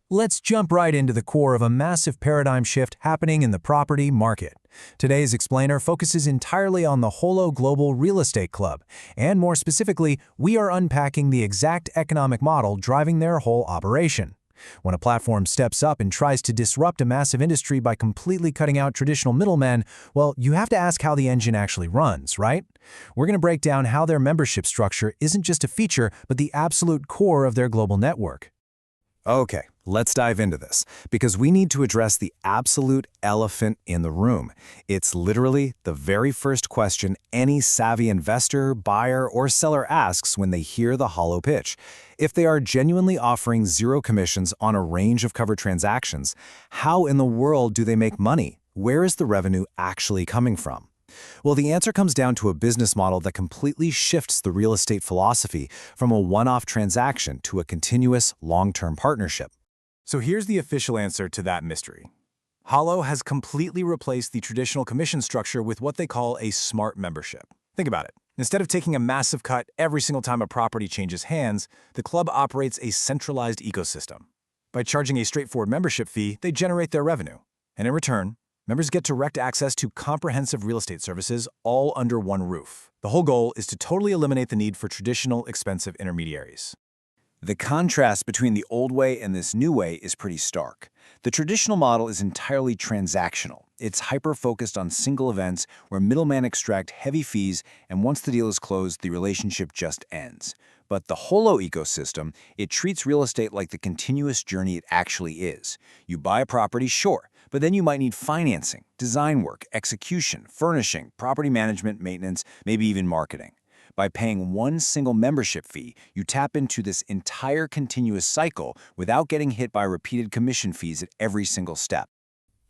Let's jump right into the core of a massive paradigm shift happening in the property market. Today's explainer focuses entirely on the Holo Global Real Estate Club, and more specifically, we are unpacking the exact economic model driving their whole operation. When a platform steps up and tries to disrupt a massive industry by completely cutting out traditional middlemen, well, you have to ask how the engine actually runs, right? We're going to break down how their membership structure isn't just a feature, but the absolute core of their global network. Okay, let's dive into this, because we need to address the absolute elephant in the room. It's literally the very first question any savvy investor, buyer, or seller asks when they hear the Holo pitch. If they are genuinely offering zero commissions on a range of covered transactions, how in the world do they make money? Where is the revenue actually coming from? Well, the answer comes down to a business model that completely shifts the real estate philosophy from a one-off transaction to a continuous, long-term partnership. So here's the official answer to that mystery. Holo has completely replaced the traditional commission structure with what they call a smart membership. Think about it. Instead of taking a massive cut every single time a property changes hands, the club operates a centralized ecosystem. By charging a straightforward membership fee, they generate their revenue. And in return, members get direct access to comprehensive real estate services all under one roof. The whole goal is to totally eliminate the need for traditional, expensive intermediaries. The contrast between the old way and this new way is pretty stark. The traditional model is entirely transactional. It's hyper-focused on single events where middlemen extract heavy fees, and once the deal is closed, the relationship just ends. But the Holo ecosystem, it treats real estate like the continuous journey it actually is. You buy a property, sure, but then you might need financing, design work, execution, furnishing, property management, maintenance, maybe even marketing. By paying one single membership fee, you tap into this entire continuous cycle without getting hit by repeated commission fees at every single step.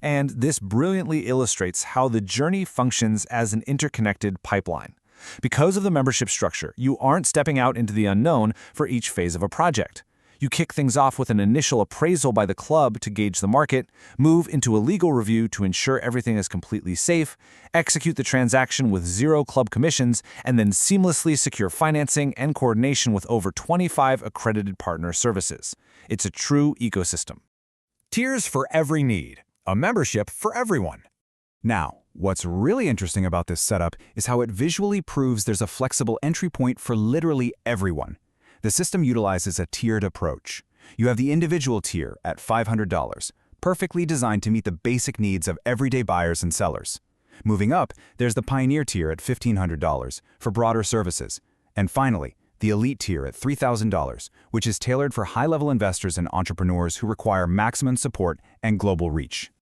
And this brilliantly illustrates how the journey functions as an interconnected pipeline. Because of the membership structure, you aren't stepping out into the unknown for each phase of a project. You kick things off with an initial appraisal by the club to gauge the market, move into a legal review to ensure everything is completely safe, execute the transaction with zero club commissions, and then seamlessly secure financing and coordination with over 25 accredited partner services. It's a true ecosystem. Tiers for every need, a membership for everyone. Now, what's really interesting about this setup is how it visually proves there's a flexible entry point for literally everyone. The system utilizes a tiered approach. You have the individual tier at $500, perfectly designed to meet the basic needs of everyday buyers and sellers. Moving up, there's the Pioneer tier at $1,500 for broader services. And finally, the Elite tier at $3,000, which is tailored for high-level investors and entrepreneurs who require maximum support and global reach.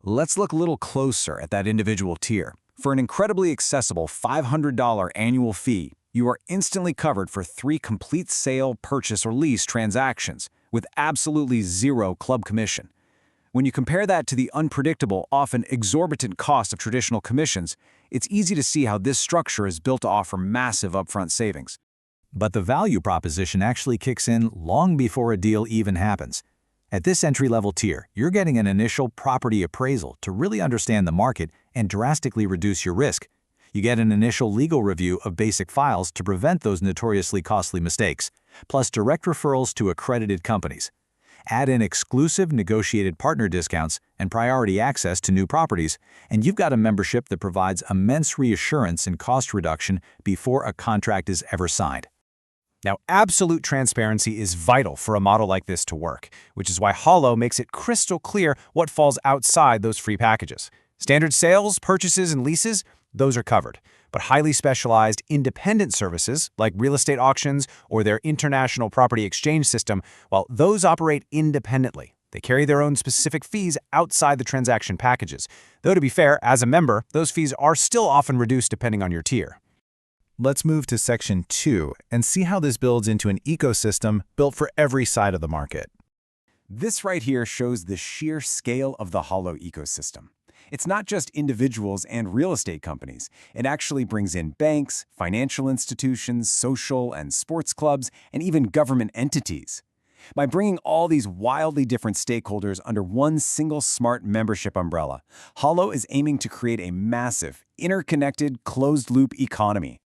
Let's look a little closer at that individual tier. For an incredibly accessible $500 annual fee, you are instantly covered for 3 complete sale, purchase, or lease transactions with absolutely zero club commission. When you compare that to the unpredictable, often exorbitant cost of traditional commissions, it's easy to see how this structure is built to offer massive upfront savings. But the value proposition actually kicks in long before a deal even happens. At this entry-level tier, you're getting an initial property appraisal to really understand the market and drastically reduce your risk. You get an initial legal review of basic files to prevent those notoriously costly mistakes, plus direct referrals to accredited companies. Add in exclusive negotiated partner discounts and priority access to new properties, and you've got a membership that provides immense reassurance and cost reduction before a contract is ever signed. Now, absolute transparency is vital for a model like this to work, which is why Holo makes it crystal clear what falls outside those free packages. Standard sales, purchases, and leases, those are covered. But highly specialized, independent services, like real estate auctions or their international property exchange system, well, those operate independently. They carry their own specific fees outside the transaction packages. Though to be fair, as a member, those fees are still often reduced depending on your tier. Let's move to Section 2 and see how this builds into an ecosystem built for every side of the market. This right here shows the sheer scale of the Holo ecosystem. It's not just individuals and real estate companies. It actually brings in banks, financial institutions, social and sports clubs, and even government entities. By bringing all these wildly different stakeholders under one single smart membership umbrella, Holo is aiming to create a massive, interconnected, closed-loop economy.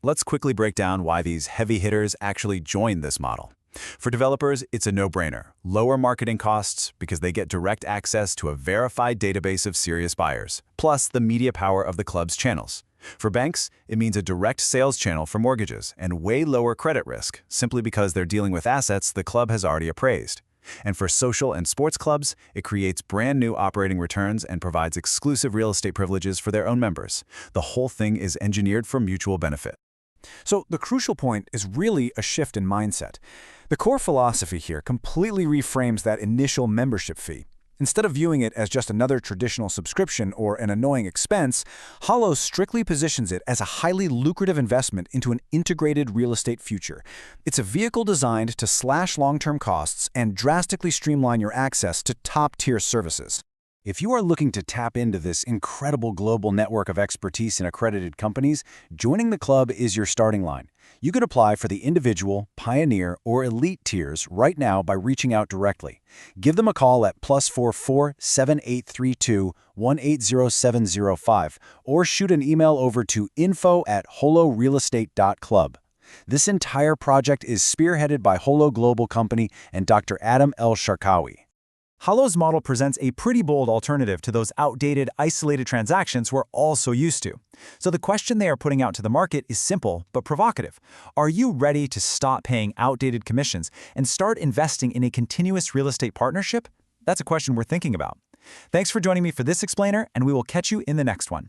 Let's quickly break down why these heavy hitters actually joined this model. For developers, it's a no-brainer. Lower marketing costs because they get direct access to a verified database of serious buyers, plus the media power of the club's channels. For banks, it means a direct sales channel for mortgages and way lower credit risk, simply because they're dealing with assets the club has already appraised. And for social and sports clubs, it creates brand new operating returns and provides exclusive real estate privileges for their own members. The whole thing is engineered for mutual benefit. So the crucial point is really a shift in mindset. The core philosophy here completely reframes that initial membership fee. Instead of viewing it as just another traditional subscription or an annoying expense, Hollow strictly positions it as a highly lucrative investment into an integrated real estate future. It's a vehicle designed to slash long-term costs and drastically streamline your access to top-tier services. If you are looking to tap into this incredible global network of expertise in accredited companies, joining the club is your starting line. You can apply for the individual, pioneer, or elite tiers right now by reaching out directly. Give them a call at +44 7832 180705 or shoot an email over to info@holorealestate.club. This entire project is spearheaded by Holo Global Company and Dr. Adhem El-Sharqawi. Hollow's model presents a pretty bold alternative to those outdated, isolated transactions we're all so used to. So the question they are putting out to the market is simple but provocative. Are you ready to stop paying outdated commissions and start investing in a continuous real estate partnership? That's a question we're thinking about. Thanks for joining me for this explainer, and we will catch you in the next one.